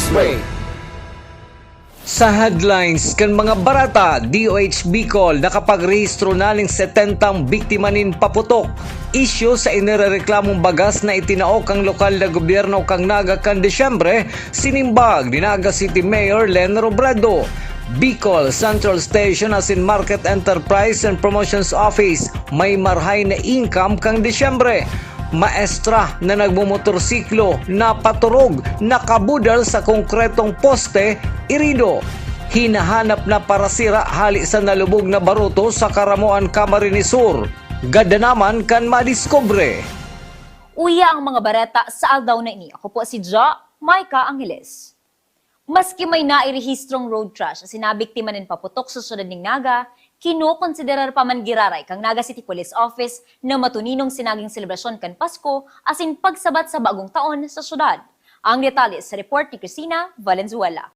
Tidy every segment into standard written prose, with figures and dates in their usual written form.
Newsbreak. Sa headlines kan mga barata, DOH Bicol nakapagrehistro na ng 70 biktima nin paputok. Isyu sa inirereklamong bagas na itinaok ang lokal na gobyerno kang Naga kan Desyembre, sinimbag ni Naga City Mayor Len Robredo. Bicol Central Station as in Market Enterprise and Promotions Office may marhay na income kang Desyembre. Maestra na nagmumotorsiklo na paturog nakabudal sa konkretong poste, irido. Hinahanap na para sira hali sa nalubog na baruto sa Karamoan, Camarines Sur. Gada naman kan madiskubre. Uya ang mga bareta sa aldaw na ini. Ako po si Maika Angeles. Maski may nairehistrong road crash at sinabiktima ng paputok sa syudad ng Naga, kinokonsiderar pa man giraray kang Naga City Police Office na matuninong sinaging selebrasyon kan Pasko asin pagsabat sa bagong taon sa syudad. Ang detalye sa report ni Cristina Valenzuela.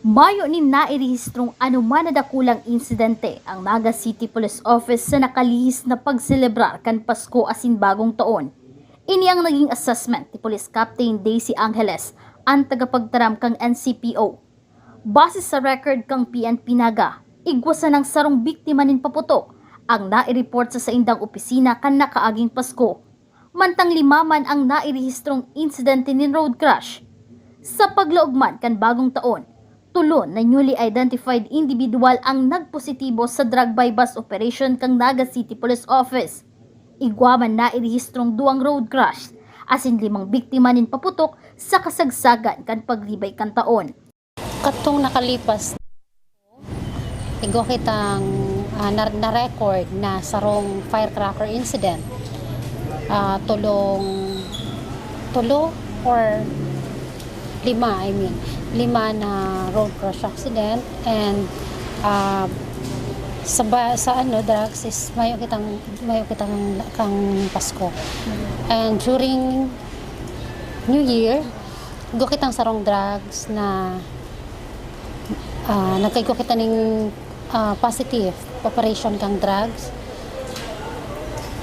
Mayo ni nairehistrong anuman na dakulang insidente ang Naga City Police Office sa nakalihis na pagselebrar kan Pasko asin bagong taon. Ini ang naging assessment ni Police Captain Daisy Angeles, ang tagapagtaram kang NCPO. Base sa record kang PNP Naga, igwasa ng sarong biktima nin paputok ang naireport sa indang opisina kan nakaaging Pasko. Mantang 5 man ang nairehistrong insidente nin road crash. Sa paglaugman kan bagong taon, 3 na newly identified individual ang nagpositibo sa drug by bus operation kang Naga City Police Office. Igwaman nairehistrong 2 road crash, asin 5 biktima nin paputok sa kasagsagan kan paglibay kan taon. Katong nakalipas, igwa kitang na-record na sarong firecracker incident. Tulo or 5, 5 na road crash accident, and sa drugs is mayo kitang kang Pasko. And during New Year, go kitang sarong drugs na nagkaigo kita ning positive operation kang drugs.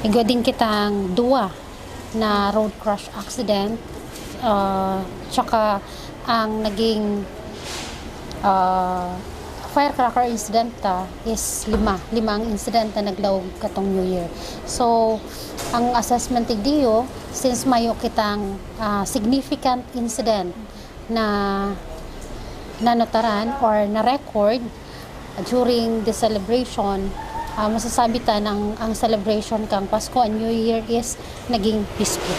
Igo din kitang 2 na road crash accident, tsaka ang naging firecracker incident is 5 ang incident na naglaog katong New Year. So ang assessment igdiyo, since mayo kitang significant incident na nanotaran or na-record during the celebration, masasabi ta ng ang celebration kang Pasko and New Year is naging peaceful.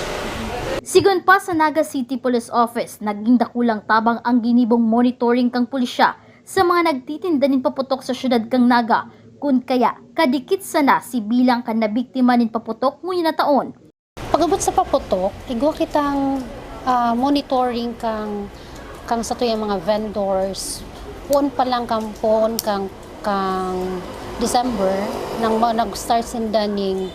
Sigon pa sa Naga City Police Office, naging dakulang tabang ang ginibong monitoring kang pulisya sa mga nagtitinda nin paputok sa syudad kang Naga, kun kaya kadikit sana si bilang kan nabiktima nin paputok ngunya na taon. Pagabot sa paputok, igwa kitang monitoring kang sa tuyang mga vendors. Puon pa lang kang December nang nag-start sinda ning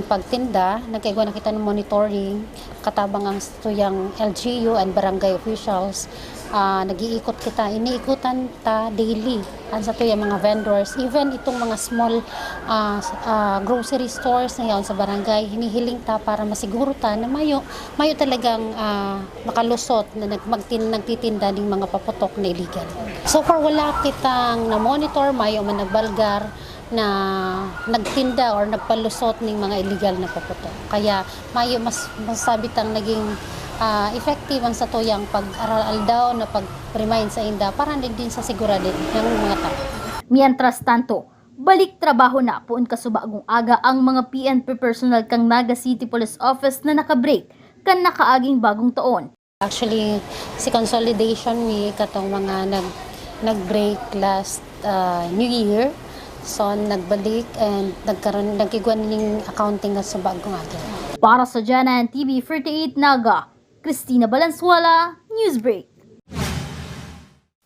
pagtinda, nagkaigwa na kita ng monitoring katabang ang tuyang LGU and barangay officials. Nag-iikot kita, iniikutan ta daily ang sa tuyang mga vendors, even itong mga small grocery stores na yaon sa barangay, hinihiling ta para masiguro ta na mayo talagang makalusot na nagtitinda ng mga paputok na illegal. So far wala kitang na monitor mayo man nagbalgar na nagtinda or nagpalusot ng mga illegal na paputok. Kaya mayo mas masabi tang naging effective ang sa tuyang pag-aral daw na pag-remind sa inda para din sa seguridad ng mga tao. Mientras tanto, balik trabaho na puon kasubagong aga ang mga PNP personnel kang Naga City Police Office na nakabreak kan nakaaging bagong taon. Actually, si consolidation ni katong mga nag-break last New Year. So nagbalik and nagkigwan ning accounting sa bagong aga. Para sa Janahan TV 48 Naga, Cristina Valenzuela, Newsbreak.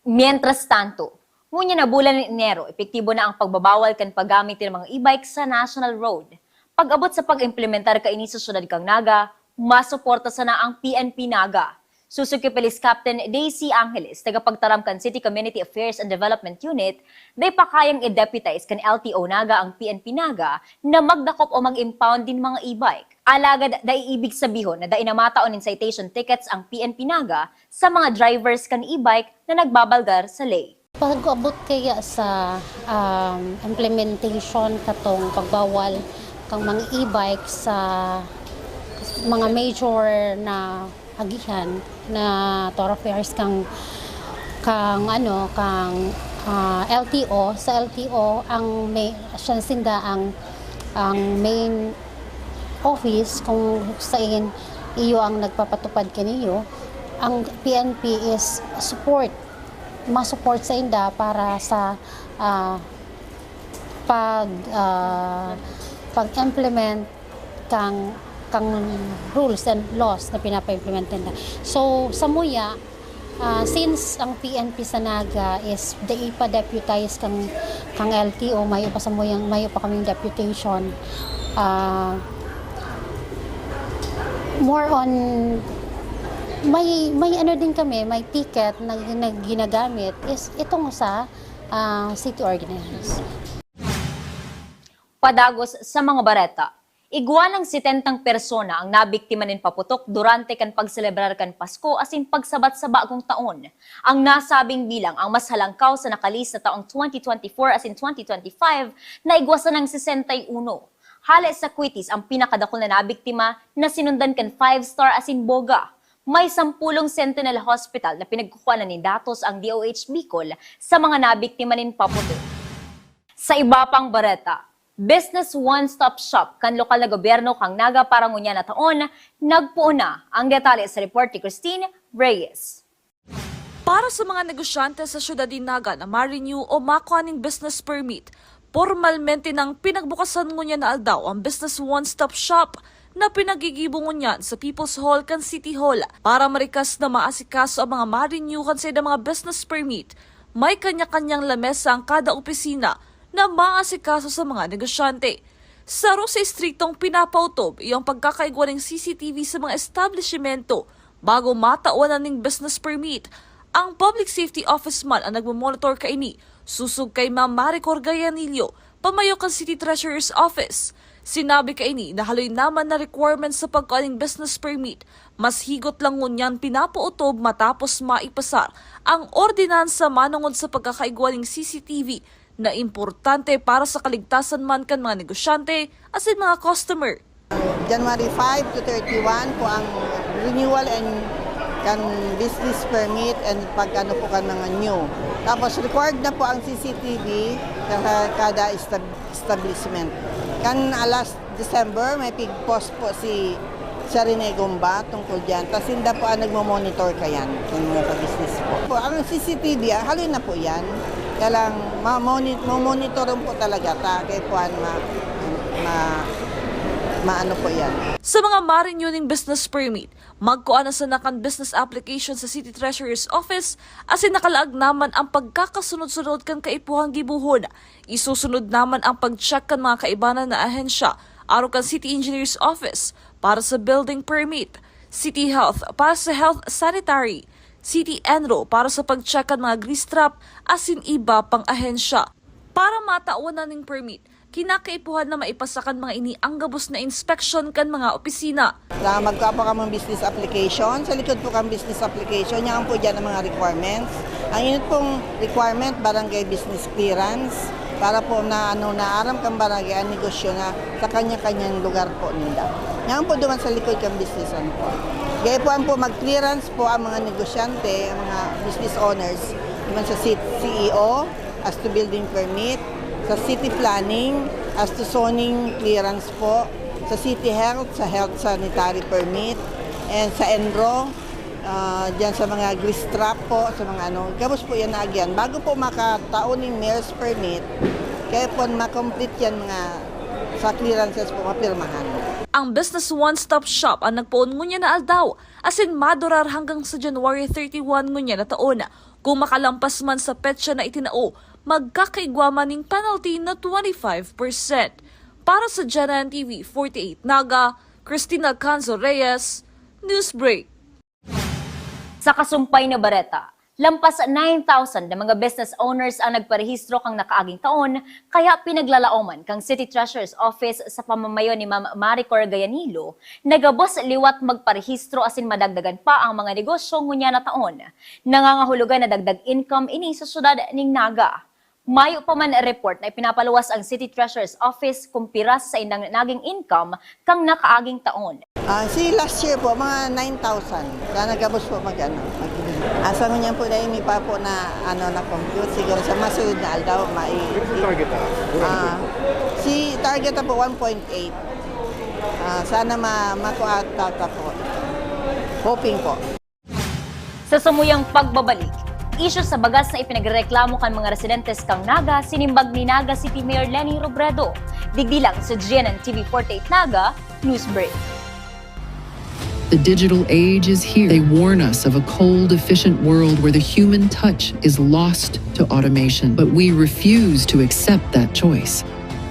Mientras tanto, ngunya na bulan ng Enero, epektibo na ang pagbabawal kan paggamit ng mga e-bike sa National Road. Pag-abot sa pag-implementar kaini sa syudad kang Naga, masuporta sana ang PNP Naga. Susog kay Police Captain Daisy Angeles, tagapagtaramkan City Community Affairs and Development Unit, day pa kayang i-deputize kan LTO Naga ang PNP Naga na magdakop o mag-impound din mga e-bike. Alagad, day ibig sabihon na day namataon in citation tickets ang PNP Naga sa mga drivers kan e-bike na nagbabalgar sa lay. Pag-abot kaya sa implementation katong pagbawal kang mga e-bike sa mga major na agihan na thoroughfares kang LTO sa LTO ang may sinda ang main office kung saan iyo ang nagpapatupad kaniyo. Ang PNP is ma-support sa inda para sa pag-implement kang rules and laws na pinapa-implement nila. So, sa Muya, since ang PNP sa Naga is ipa-deputize kang LTO, mayo pa kaming deputation. More on, may ano din kami, may ticket na ginagamit is itong sa city ordinance. Padagos sa mga bareta. Igwa ng 70 persona ang nabiktima nin paputok durante kan pagselebrar kan Pasko asin pagsabat sa bagong taon. Ang nasabing bilang ang mas halangkaw sa nakalis na taong 2024 asin 2025 na igwasan ng 61. Hale sa Quitis ang pinakadakol na nabiktima na sinundan kan 5-star asin Boga. May 10 Sentinel Hospital na pinagkukuhanan ni datos ang DOH Bicol sa mga nabiktima nin paputok. Sa iba pang bareta, Business One-Stop Shop kan lokal na gobyerno kang Naga Parangunya na taon, nagpuuna ang detalye sa report ni Christine Reyes. Para sa mga negosyante sa syudad din Naga na ma-renew o makuha ng business permit, formalmente nang pinagbukasan ngunya na aldaw ang Business One-Stop Shop na pinagigibong ngunyan sa People's Hall kan City Hall para marikas na maasikaso ang mga ma-renew kan sa mga business permit. May kanya-kanyang lamesa ang kada opisina na maasikaso sa mga negosyante. Saro sa istriktong pinapautob iyong pagkakaigwa ng CCTV sa mga establishmento bago matauanan ng business permit. Ang Public Safety Office man ang nagmamonitor kaini, susug kay Ma'am Maricor Gayanillo, pamayo kan City Treasurer's Office. Sinabi kaini na haloy naman na requirements sa pagkuha ng business permit, mas higot lang ngunyan pinapautob matapos maipasar ang ordinansa manungod sa pagkakaigwa ng CCTV na importante para sa kaligtasan man kan mga negosyante asin mga customer. January 5 to 31 po ang renewal and kan business permit and pag-ano po kan mga new. Tapos required na po ang CCTV sa kada establishment. Kan last December may pig-post po si Sarine Gomba tungkol dyan. Tapos hindi po ang nagmo-monitor kayan ng mga business po. Ang CCTV, haloy na po yan. Kaya lang, ma-monitorin po talaga kaya po maano po yan. Sa mga ma-renew ng business permit, magkuha na sa nakan business application sa City Treasurer's Office asin nakalaag naman ang pagkakasunod-sunod kan kaipuhang gibuhon. Isusunod naman ang pag-check kan mga kaibanan na ahensya aro kan City Engineer's Office para sa building permit, City Health para sa health sanitary, City Enro para sa pag-check kan mga grease trap asin iba pang ahensya. Para matauanan ng permit, kinakaipuhan na maipasakan mga ini ang gabos na inspection kan mga opisina. Magkuha po kami ng business application. Sa likod po kami business application. Yan po dyan ang mga requirements. Ang unit pong requirement, barangay business clearance. Para po na aram kang barangay ang negosyo na sa kanya-kanyang lugar po nila. Yan po duman sa likod kang business po. Gaya po mag-clearance po ang mga negosyante, ang mga business owners, naman sa CEO, as to building permit, sa city planning, as to zoning clearance po, sa city health, sa health sanitary permit, and sa Enro, dyan sa mga grease trap po, sa mga gabos po yan na agyan. Bago po makataon ng mayor's permit, kaya po makomplete yan mga sa clearances po mapirmahan. Ang Business One-Stop Shop ang nagpoon ngunya na aldaw, asin madurar hanggang sa January 31 ngunya na taon. Kung makalampas man sa petsa na itinao, magkakaigwama ng penalty na 25%. Para sa Janan TV 48 Naga, Cristina Canzo Reyes, Newsbreak. Sa kasumpay na bareta, lampas 9,000 na mga business owners ang nagparehistro kang nakaaging taon, kaya pinaglalaoman kang City Treasurer's Office sa pamamayo ni Ma'am Maricor Gayanilo, nagabos liwat magparehistro asin madagdagan pa ang mga negosyo ngunya na taon. Nangangahulugan na dagdag income ini sa syudad ning Naga. Mayo pa man report na ipinapaluwas ang City Treasurer's Office kumpiras sa indang naging income kang nakaaging taon. Si last year po, mga 9,000. Kaya nagabos po Asa mo niyan po dahil may pa po na, na compute. Siguro sa masunod na aldaw, Target si target na po 1.8. Sana makuha po. Hoping po. Sa sumuyang pagbabalik, isyu sa bagas na ipinagreklamo kan mga residentes kang Naga, sinimbag ni Naga City Mayor Leni Robredo. Digdilang sa GNN TV 48 Naga, News Break. The digital age is here. They warn us of a cold, efficient world where the human touch is lost to automation. But we refuse to accept that choice.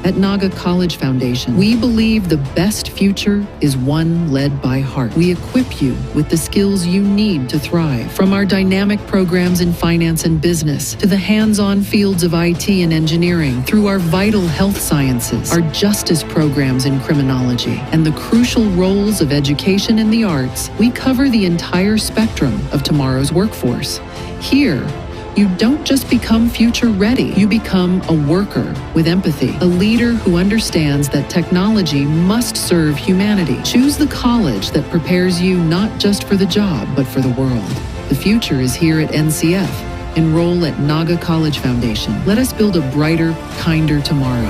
At Naga College Foundation, we believe the best future is one led by heart. We equip you with the skills you need to thrive. From our dynamic programs in finance and business, to the hands-on fields of IT and engineering, through our vital health sciences, our justice programs in criminology, and the crucial roles of education and the arts, we cover the entire spectrum of tomorrow's workforce. Here, you don't just become future ready, you become a worker with empathy, a leader who understands that technology must serve humanity. Choose the college that prepares you not just for the job, but for the world. The future is here at NCF. Enroll at Naga College Foundation. Let us build a brighter, kinder tomorrow.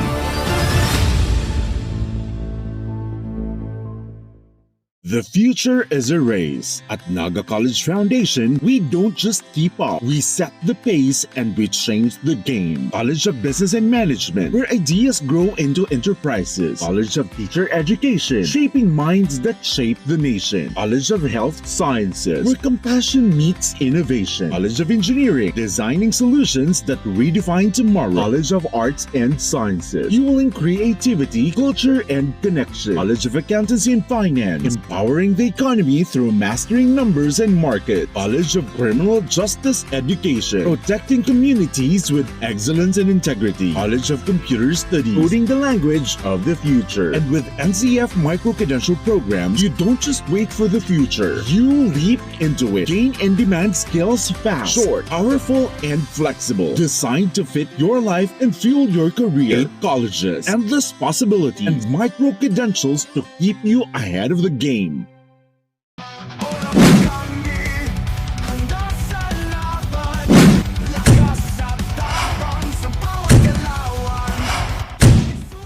The future is a race. At Naga College Foundation, we don't just keep up, we set the pace and we change the game. College of Business and Management, where ideas grow into enterprises. College of Teacher Education, shaping minds that shape the nation. College of Health Sciences, where compassion meets innovation. College of Engineering, designing solutions that redefine tomorrow. College of Arts and Sciences, fueling creativity, culture, and connection. College of Accountancy and Finance, empowering the economy through mastering numbers and markets. College of Criminal Justice Education, protecting communities with excellence and integrity. College of Computer Studies, coding the language of the future. And with NCF micro-credential programs, you don't just wait for the future, you leap into it. Gain and demand skills fast, short, powerful, and flexible. Designed to fit your life and fuel your career. 8 colleges, endless possibilities, and micro-credentials to keep you ahead of the game.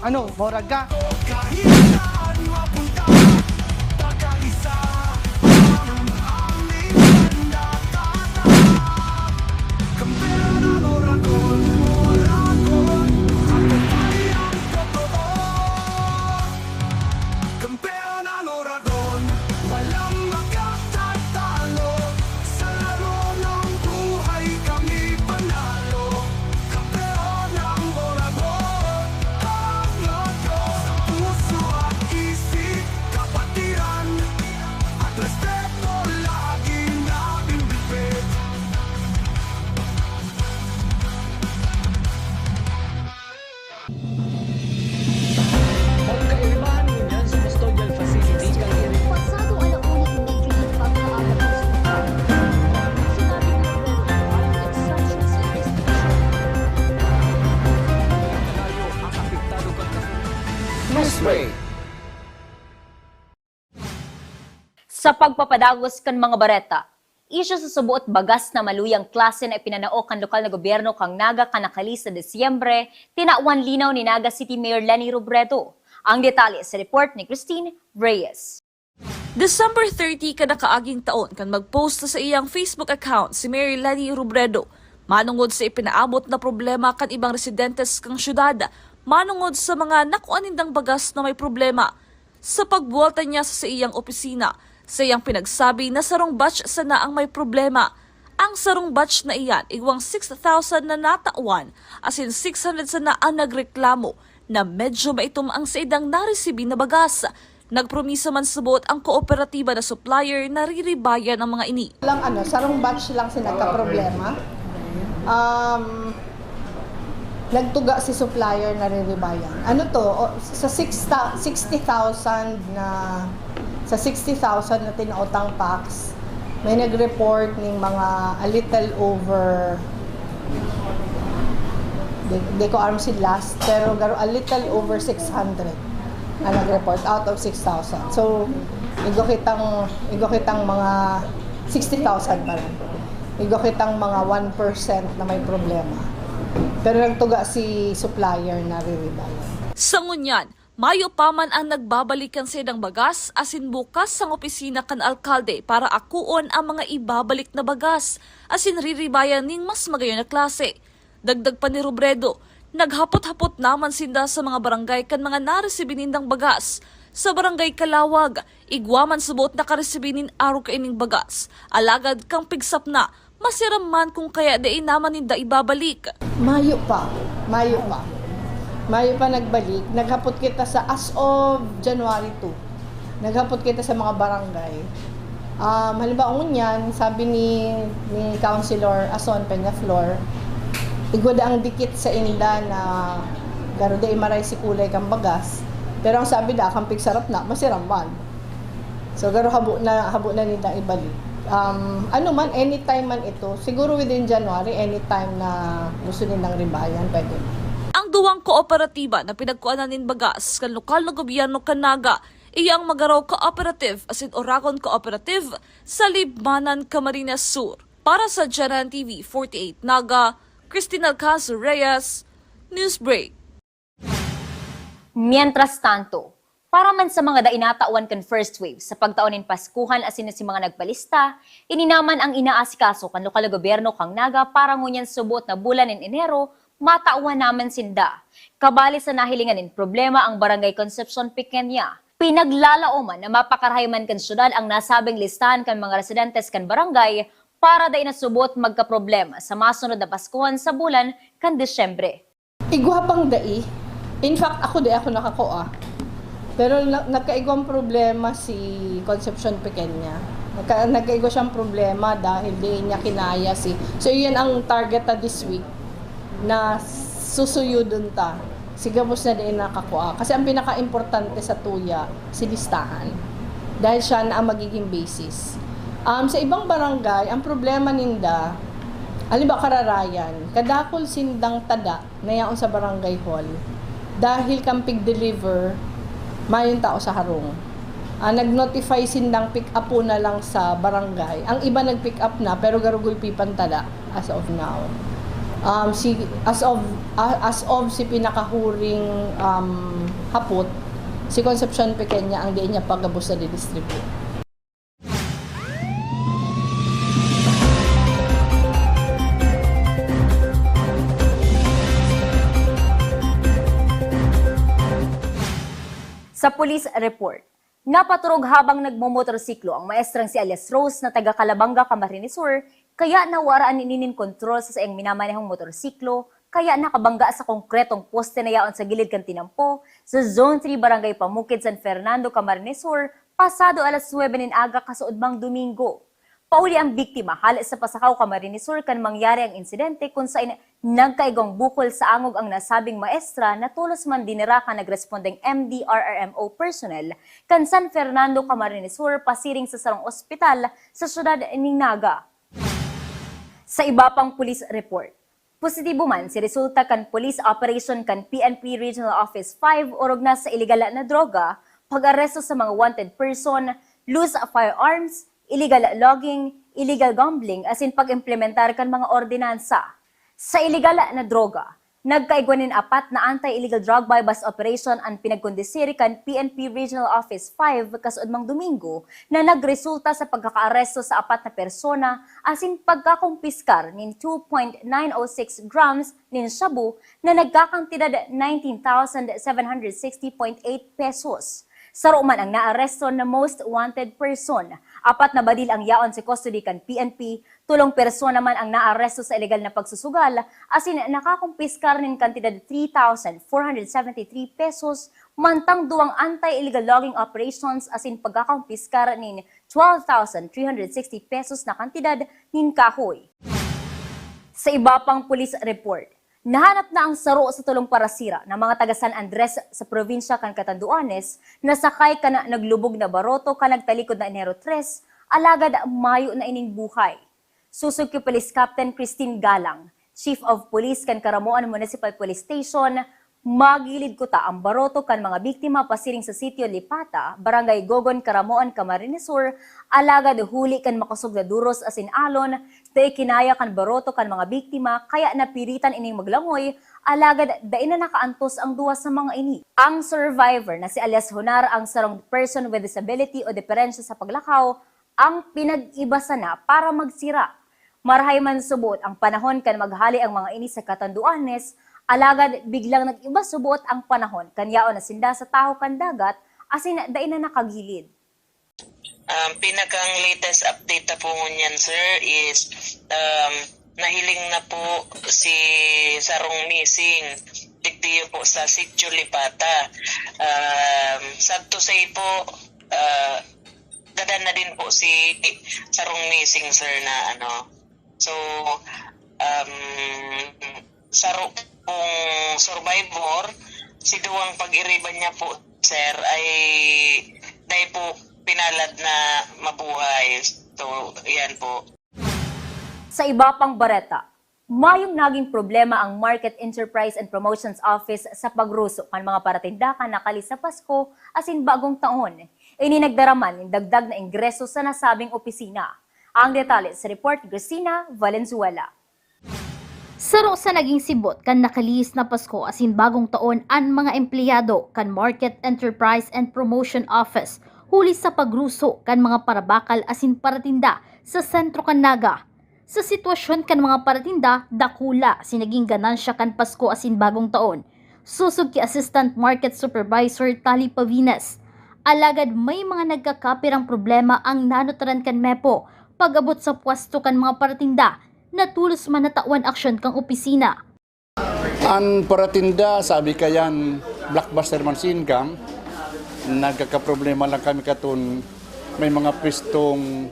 Ano, morag ka? Sa pagpapadagos kan mga bareta, isyu sa subuot bagas na maluyang klase na ipinanao kan lokal na gobyerno kang Naga kanakali sa Desyembre, tinawan linaw ni Naga City Mayor Leni Robredo. Ang detalye sa report ni Christine Reyes. December 30 kada kaaging taon kan magpost sa iyang Facebook account si Mayor Leni Robredo manungod sa ipinaabot na problema kan ibang residentes kang syudad, manungod sa mga nakuanindang bagas na may problema. Sa pagbuwalta niya sa iyang opisina, sa iyang pinagsabi na sarong batch sana ang may problema. Ang sarong batch na iyan, igwang 6,000 na natawan, asin 600 sana ang nagreklamo na medyo maitom ang sa idang naresibi na bagas. Nagpromisa man subot ang kooperatiba na supplier na riribayan ang mga ini. Lang sarong batch lang si nagka-problema. Nagtuga si supplier na riribayan. Sa 60,000 na tinautang packs, may nag-report ng mga a little over, di ko alam si last, pero a little over 600 na nag-report out of 6,000. So, igo kitang mga 60,000 pa rin. Igo kitang mga 1% na may problema. Pero nagtuga si supplier na riribayan. Sa ngunyan, mayo pa man ang nagbabalikan sa ng bagas asin bukas sang opisina kan alkalde para akuon ang mga ibabalik na bagas asin riribayan ning mas magayon na klase. Dagdag pa ni Robredo, naghapot-hapot naman sinda sa mga barangay kan mga naresibinin ng bagas. Sa barangay Kalawag, igwaman subot na karesibinin araw kaining bagas. Alagad kang pigsap na, masiram man kung kaya dain naman ninda ibabalik. Mayo pa nagbalik. Naghapot kita sa as of January 2. Naghapot kita sa mga barangay. Halimbawa ngunyan, sabi ni Councilor Ason Peñaflor, igwada ang dikit sa inila na garo day maray si kulay kang bagas. Pero ang sabi da, kang pigsarap na, masiram man. So garo habo na nila ibalik. Anytime man ito, siguro within January, anytime na gusto nilang ribayan, pwede. Ang duwang kooperatiba na pinagkuanan nin bagas kan lokal na gobyerno kanaga, iyang Magaraw Cooperative asin Oragon Cooperative sa Libmanan, Camarines Sur. Para sa Janan TV 48 Naga, Cristina Alcazo Reyes, Newsbreak. Mientras tanto, para man sa mga dainatawan kan first wave sa pagtaonin Paskuhan asin na si mga nagpalista, ininaman ang inaasikaso kan lokal na gobyerno kang Naga para ngunyan subot na bulan in Enero, matawan naman sinda. Kabali sa nahilinganin problema ang Barangay Concepcion Pequeña. Pinaglalaoman na mapakarahayman kan syudad ang nasabing listahan kan mga residentes kan barangay para day nasubot magkaproblema sa masunod na Paskuhan sa bulan kan Disyembre. Igwapang dai. In fact, ako nakakuha. Pero nagkaigwang problema si Concepcion Pequeña. Nagkaigwa siyang problema dahil di niya kinaya si... So, yun ang target na this week na susuyo dun ta. Sigamos na din nakakuha. Kasi ang pinaka-importante sa tuya, si listahan. Dahil siya na ang magiging basis. Sa ibang barangay, ang problema ninda, halimbawa Kararayan, kadakol sindang tada na yaon sa barangay hall. Dahil kampig deliver, mayong tao sa harong. Nag-notify sindang pick up po na lang sa barangay. Ang iba nag-pick up na pero garugulpipan tada as of now. As of si pinakahuring hapot, si Concepcion Pequeña ang diin niya pagabos na didistribute. Sa police report, napaturog habang nagmomotorsiklo ang maestrang si alias Rose na taga Calabanga, Camarines Sur, kaya nawaraan ninin kontrol sa saing minamanehong motorsiklo, kaya nakabangga sa konkretong poste na yaon sa gilid kan tinampo sa Zone 3 Barangay Pamukid, San Fernando, Camarines Sur, pasado alas 9 nin aga kasuodbang Domingo. Pauli ang biktima halos sa Pasakaw, Camarines Sur kan mangyari ang insidente kung saan nagkaigong bukol sa angog ang nasabing maestra na tulos man dinira ka nagrespondeng MDRRMO personnel kan San Fernando, Camarines Sur pasiring sa sarong ospital sa syudad ning Naga. Sa iba pang police report, positibo man si resulta kan police operation kan PNP Regional Office 5 orog na sa ilegal na droga, pag-aresto sa mga wanted person, loose firearms, illegal logging, illegal gambling, asin pag-implementar kan mga ordinansa. Sa illegal na droga, nagkaigwanin 4 na anti-illegal drug buy-bust operation ang pinagkondisiri kan PNP Regional Office 5 kasuodmang Domingo na nagresulta sa pagkakaaresto sa 4 na persona asin pagkakumpiskar nin 2.906 grams nin shabu na nagkakantidad 19,760.8 pesos. Saro man ang naaresto na most wanted person. 4 na badil ang yaon sa custody kan PNP, 3 persona man ang naaresto sa ilegal na pagsusugal, asin nakakumpiskar nin kantidad 3,473 pesos, mantang duwang anti-illegal logging operations asin pagkakampiskar nin 12,360 pesos na kantidad nin kahoy. Sa iba pang police report, nahanap na ang saro sa tulong parasira ng mga taga San Andres sa probinsya kan Catanduanes na sakay ka na naglubog na baroto ka nagtalikod na Enero 3, alagad Mayo na ining buhay. Susog kay Police Captain Christine Galang, Chief of Police kan Caramoan Municipal Police Station, magilid ko ta ang baroto kan mga biktima pasiring sa sitio Lipata, Barangay Gogon, Caramoan, Camarines Sur, alagad huli kan makasog na duros asin alon, tay kinaya kan baroto kan mga biktima kaya napiritan ining maglangoy, alagad dain na nakaantos ang duwa sa mga ini. Ang survivor na si alias Honar ang sarong person with disability o diferensya sa paglakaw, ang pinag-iba sana para magsira. Marahay man subot ang panahon kan maghali ang mga ini sa Catanduanes, alagad biglang nag-iba subot ang panahon kanyaon na sinda sa taho kan dagat asin dain na nakagilid. Pinakang latest update na po niyan, sir, is nahiling na po si Sarong Missing. Digdiyo po sa Sitio Lipata. Sad to say po, gadan na din po si Sarong Missing, sir, na ano. So, saro pong survivor, si duwang pag-iriban niya po, sir, ay dahil po pinalad na mabuhay. So, yan po. Sa iba pang bareta, mayong naging problema ang Market Enterprise and Promotions Office sa pagruso kan mga paratindakan na kalis sa Pasko asin bagong taon. Ininagdaraman yung dagdag na ingreso sa nasabing opisina. Ang detalye sa report ni Cristina Valenzuela. Saro sa naging sibot kan nakalihis na Pasko asin bagong taon ang mga empleyado kan Market Enterprise and Promotion Office huli sa pagruso kan mga parabakal asin paratinda sa sentro kan Naga. Sa sitwasyon kan mga paratinda, dakula sinaging ganansya kan Pasko asin bagong taon. Susog ki Assistant Market Supervisor Tali Pavines. Alagad may mga nagkakapirang problema ang nanutaran kan Mepo pag-abot sa pwesto kan mga paratinda na tulos man natawan aksyon kang opisina. Ang paratinda, sabi kayan, blockbuster man si income, nagkakaproblema lang kami katon may mga pwestong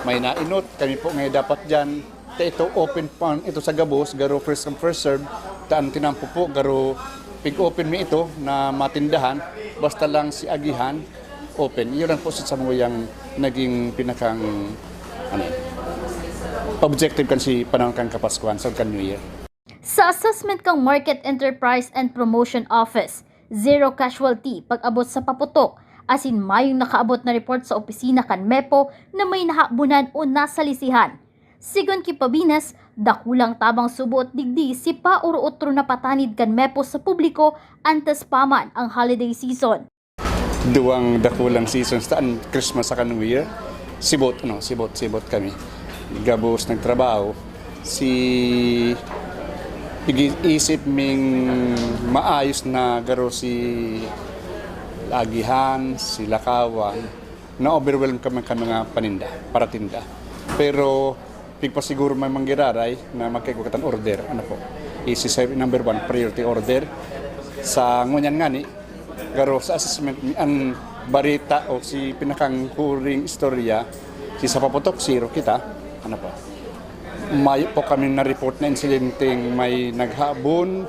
may nainot, kami po ngayon dapat dyan. Ito open pa ito sa Gabos, garo first come first serve, taan tinampo po, garo pig-open mi ito na matindahan, basta lang si agihan, open. Yun lang po sa mga yung naging pinakang objective kan si panahon kang Kapaskuhan sa kan New Year. Sa assessment kang Market Enterprise and Promotion Office, zero casualty pag-abot sa paputok, asin mayong nakaabot na report sa opisina kan Mepo na may nahabunan o nasalisihan. Sigon ki Pabines, dakulang tabang subot digdi si pauro-utro na patanid kan Mepo sa publiko antes paman ang holiday season. Duwang dakulang seasons taan Christmas sa kan New Year, sibot kami. Gabos nagtrabaho, si isip ming maayos na garo si Lagihan, si Lakawan, na overwhelm kami mga paratinda. Pero pigpasiguro may manggiraray na magkikukatan order, number 1, priority order. Sa ngunyan ngani, garo sa assessment, ang barita o si pinakang huring istorya, si sa paputok, zero kita, may po kami na-report na insidenteng may naghabon,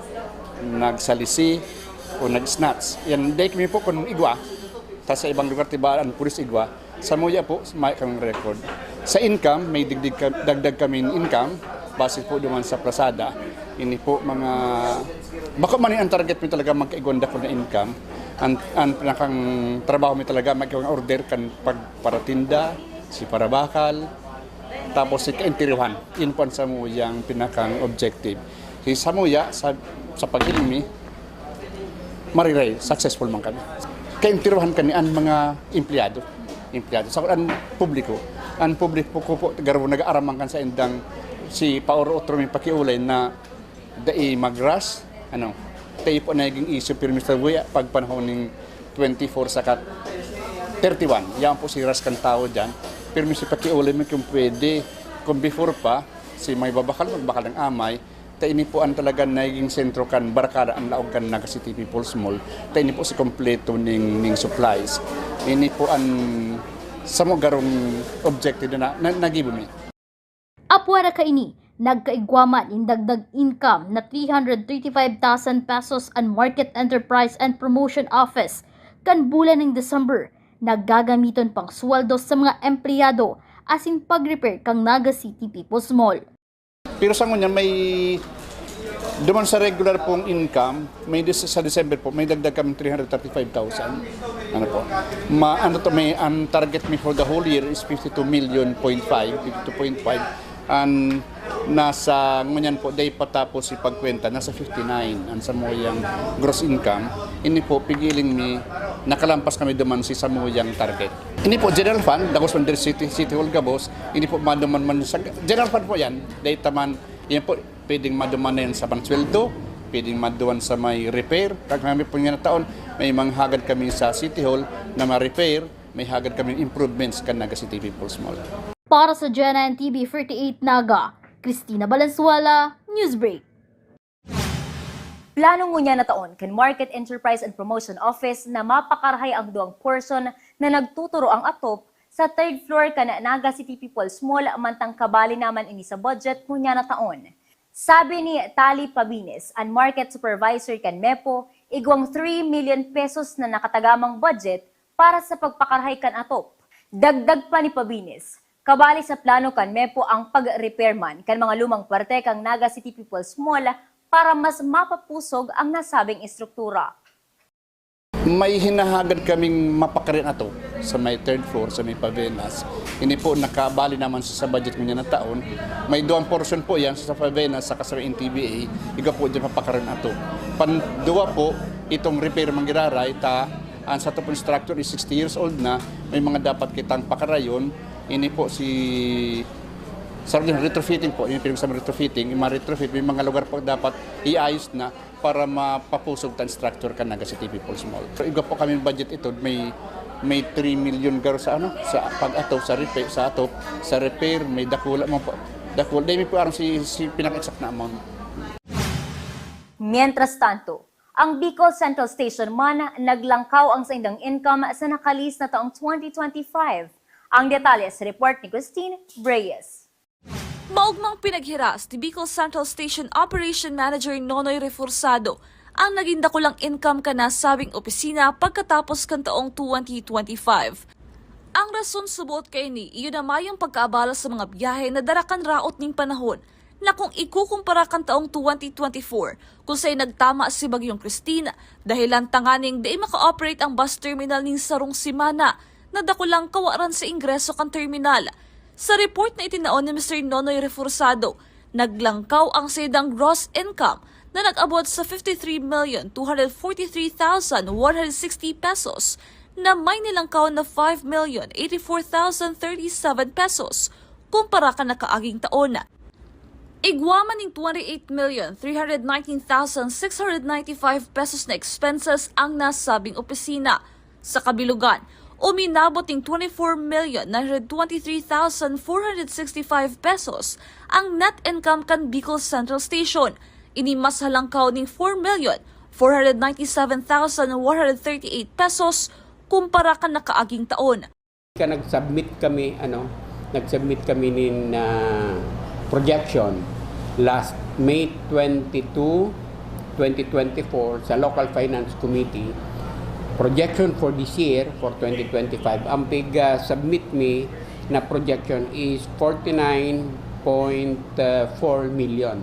nagsalisi, o nag-snatch. Yan, dahil kami po kung igwa, ta sa ibang lugar tibaan, pulis igwa, sa muya po, may kaming record. Sa income, may dagdag kami income, base po duman sa Prasada. Ini po mga, baka man ang target mo talaga magkaigwanda ko na income, ang pinakang trabaho mo talaga magkawang order kan pagparatinda, si parabakal, tapos si kainterihan. Yun po sa muyang pinakang objective. Si Samuya, sa paghilmi, mariray, successful man kami. Kainterihan kami ang mga empleyado. Sa ang publiko ko po, garo nag-aaraman kan sa indang si Pauro Otro may pakiulay na dai magras, tayo po naging issue pero Mr. Buya, pag panahon ng 24 sakat 31, yan po si ras kan tao dyan. Pero si pakiulay mo kung pwede, kung before pa, si may magbakal ng amay, ta ini po ang talaga naging sentro kan barkada ang laog kan Naga City People's Mall. Ta ini po si kompleto ning supplies. Ini po ang samo garong objective na nagibumi. Apwara kaini, nagkaigwaman in dagdag income na 335,000 pesos ang Market Enterprise and Promotion Office kan bulan ng December. Naggagamiton pang sweldo sa mga empleyado asin pag-repair kang Naga City People's Mall. Pero sa ngunya may duman sa regular pong income, sa December po may dagdag kami 335,000. Ano po? May ang target me for the whole year is 52.5 and nasa ngunyan po day patapos si pagkwenta nasa 59 ang samoyang gross income. Ini po pigiling mi nakalampas kami duman si samoyang target. Ini po general fund, dagos man City Hall Gabos, ini po maduman man sa general fund po yan. Dahil taman, yan po pwedeng maduman na yan sa pangsweldo, pwedeng maduman sa may repair. Kag kami po nga na taon, may manghagad kami sa City Hall na ma-repair, may hagad kami improvements kan Naga City People's Mall. Para sa GNN TV 48 Naga, Cristina Valenzuela, Newsbreak. Plano ngunya na taon kan Market Enterprise and Promotion Office na mapakarahay ang duang portion na nagtuturo ang atop sa third floor kan Naga City People's Mall mantang kabali naman ini sa budget ngunya na taon. Sabi ni Tali Pabines, ang market supervisor kan MEPO, igwang 3 million pesos na nakatagamang budget para sa pagpakarahay kan atop. Dagdag pa ni Pabines, kabali sa plano kan MEPO ang pag-repairman kan mga lumang parte kang Naga City People's Mall para mas mapapusog ang nasabing istruktura. May hinahagad kaming mapakarin ato sa may third floor, sa may Pavenas. Hindi po nakabali naman sa budget niya na taon. May duwang portion po yan sa Pavenas, sa kasama NTBA, iga po dyan mapakarin ato. Panduwa po, itong repair manggiraray, ang sa top instructor is 60 years old na, may mga dapat kitang pakarayon. Ini po si Sarang retrofitting po, yung pinag-sabi retrofitting, yung retrofit, may mga lugar po dapat iayos na para mapapusog tan structure ka Naga City People's Mall. So, iga po kami budget ito, may 3 million garo sa sa pag-atop, sa repair, may dakula mo po. Dahil po aram si pinaka-exact na amount. Mientras tanto, ang Bicol Central Station man naglangkaw ang saindang income sa nakalis na taong 2025. Ang detalye sa report ni Christine Reyes. Maugmang pinaghiras ni Bicol Central Station Operation Manager Nonoy Reforzado ang naging dakulang income ka na sabing opisina pagkatapos kan taong 2025. Ang rason subuot kay ni iyon na mayong pagkaabala sa mga biyahe na darakan raot ning panahon na kung ikukumpara kan taong 2024 kung sa'y nagtama si Bagyong Christine dahilan tanganing di maka-operate ang bus terminal ning sarong simana na dakulang kawaran sa ingreso kan terminal. Sa report na itinaon ni Mr. Nonoy Reforzado, naglangkaw ang sedang gross income na nag-abot sa 53,243,160 pesos na may nilangkaw na 5,084,037 pesos kumpara ka na kaaging taon. Igwaman ng 28,319,695 pesos na expenses ang nasabing opisina. Sa kabilugan, uminabot ng 24,923,465 pesos ang net income kan Bicol Central Station. Inimas halangkaw ng 4,497,138 pesos kumpara kan nakaaging taon. Nagsubmit kami ng projection last May 22, 2024 sa Local Finance Committee. Projection for this year, for 2025, ang submit me na projection is 49.4 million.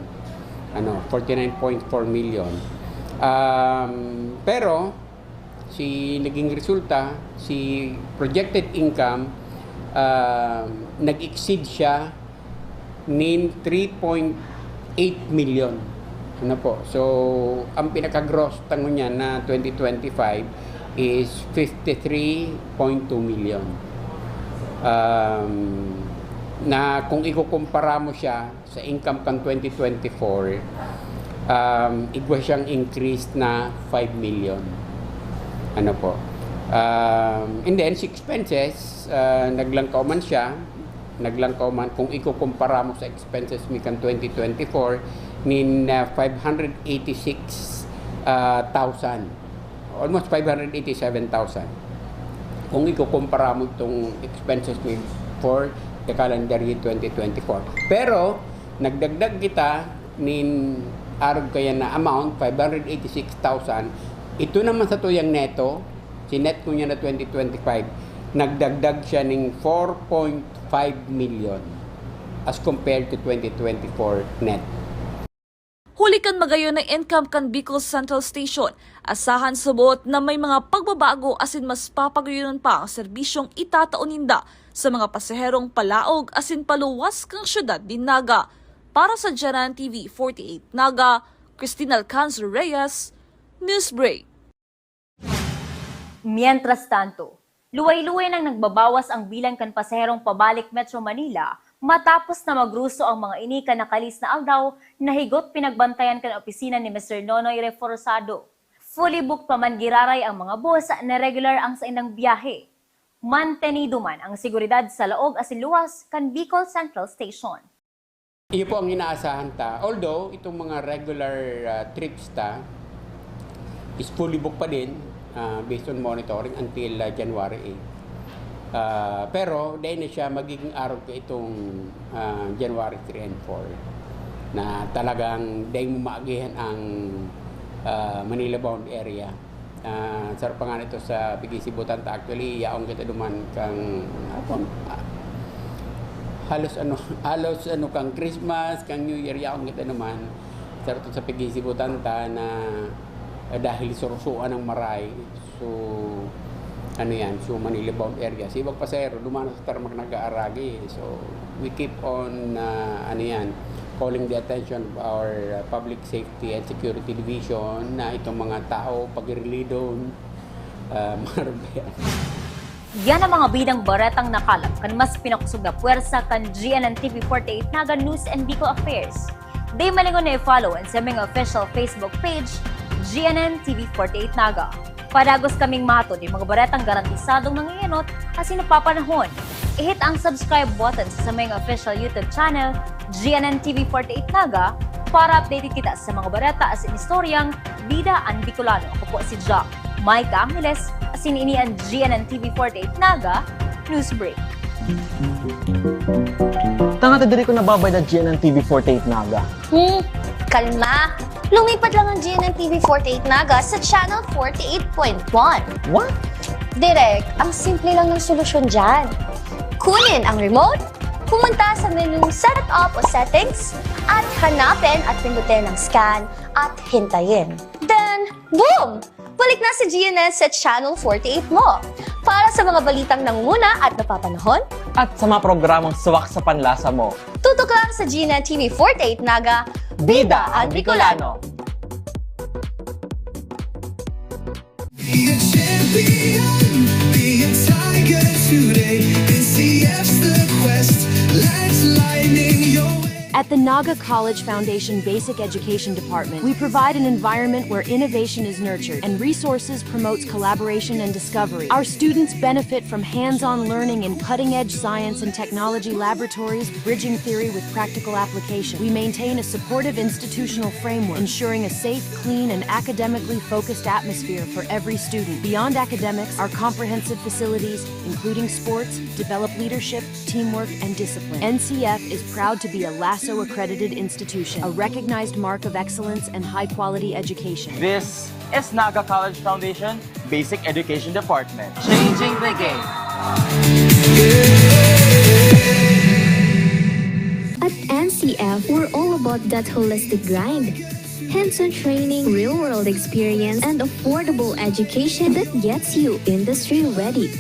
49.4 million. Pero, naging resulta, si projected income, nag-exceed siya ng 3.8 million. So, ang pinaka-gross tango niya na 2025 is 53.2 million. Na kung ikukumpara mo siya sa income kan 2024, igwa siyang increase na 5 million. And then, si expenses, naglangkaw man kung ikukumpara mo sa expenses mi kan 2024, nin 586,000, almost 587,000. Kung ikukumpara mo itong expenses mo for the calendar year 2024. Pero, nagdagdag kita nin arog kaya na amount, 586,000. Ito naman sa tuyang neto, sinet ko niya na 2025, nagdagdag siya ng 4.5 million as compared to 2024 net. Huli kan magayon ng income kan Bicol Central Station. Asahan subot na may mga pagbabago asin mas papagayon pa ang serbisyong itataoninda sa mga pasaherong palaog asin paluwas kang syudad din Naga. Para sa Janan TV 48 Naga, Cristina Alcanzo Reyes, Newsbreak. Mientras tanto, luway-luway nang nagbabawas ang bilang kan pasaherong pabalik Metro Manila matapos na magruso ang mga ini kan nakalis na aldaw na higot pinagbantayan kan opisina ni Mr. Nonoy Reforzado. Fully booked pa man giraray ang mga bus na regular ang sa indang biyahe. Mantenido man ang seguridad sa laog asin luwas kan Bicol Central Station. Iyo po ang inaasahan ta. Although, itong mga regular trips ta is fully booked pa din based on monitoring until January 8. Pero dahil na siya magiging araw ko itong January 3 and 4 na talagang dahil mo maagihan ang Manila bound area. Sarap pa nga nito sa Pigisi Butanta. Actually, yaong kita duman kang halos kang Christmas, kang New Year, yaong kita naman. Sarap sa Pigisi Butanta na dahil surusuan ng maray. So, so Manila bound area. Si ibang pasahero, dumano sa tarmak nag-aaragi. So, we keep on, calling the attention of our Public Safety and Security Division na itong mga tao, pag-release doon, marabayan. Yan ang mga bidang baretang nakalap kan mas pinakusog na puwersa kan GNN TV 48 Naga News and Bicol Affairs. Di malingon na i-follow ang saming official Facebook page, GNN TV 48 Naga. Padagos kaming mato di mga baretang garantisadong nangiyanot kasi napapanahon. I-hit ang subscribe button sa saming official YouTube channel, GNN TV 48 Naga, para updated kita sa mga bareta as in istoryang Bida ang Bicolano. Ako po si Ja Maika Angeles, asin ini ang GNN TV 48 Naga, Newsbreak. Tanga ta diri ko nababay na GNN TV 48 Naga. Kalma! Lumipat lang ang GNN TV 48 Naga sa channel 48.1. What? Direk, ang simple lang ng solusyon dyan. Kunin ang remote, pumunta sa menung Setup o Settings, at hanapin at pindutin ang scan at hintayin. Then, boom! Balik na si GNN sa channel 48 mo. Para sa mga balitang nanguna at napapanahon, At sa mga programang suwak sa panlasa mo. tutok lang sa GNN TV 48 Naga, Bida ang Bicolano! Be a champion, be a tiger today. NCF's the quest, let's lightning your way. At the Naga College Foundation Basic Education Department, we provide an environment where innovation is nurtured and resources promotes collaboration and discovery. Our students benefit from hands-on learning in cutting-edge science and technology laboratories, bridging theory with practical application. We maintain a supportive institutional framework, ensuring a safe, clean, and academically focused atmosphere for every student. Beyond academics, our comprehensive facilities, including sports, develop leadership, teamwork, and discipline. NCF is proud to be a LASO-accredited institution, a recognized mark of excellence and high-quality education. This is Naga College Foundation Basic Education Department. Changing the game. At NCF, we're all about that holistic grind. Hands-on training, real-world experience, and affordable education that gets you industry ready.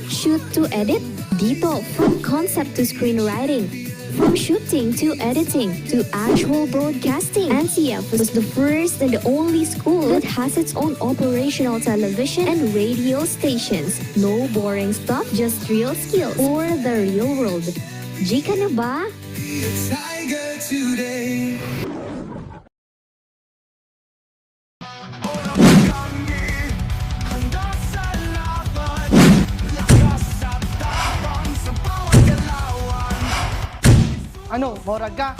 Shoot to edit, dito from concept to screenwriting. From shooting to editing to actual broadcasting, NCF was the first and the only school that has its own operational television and radio stations. No boring stuff, just real skills for the real world. Jika na ba? Be a tiger today. Ano, Moraga?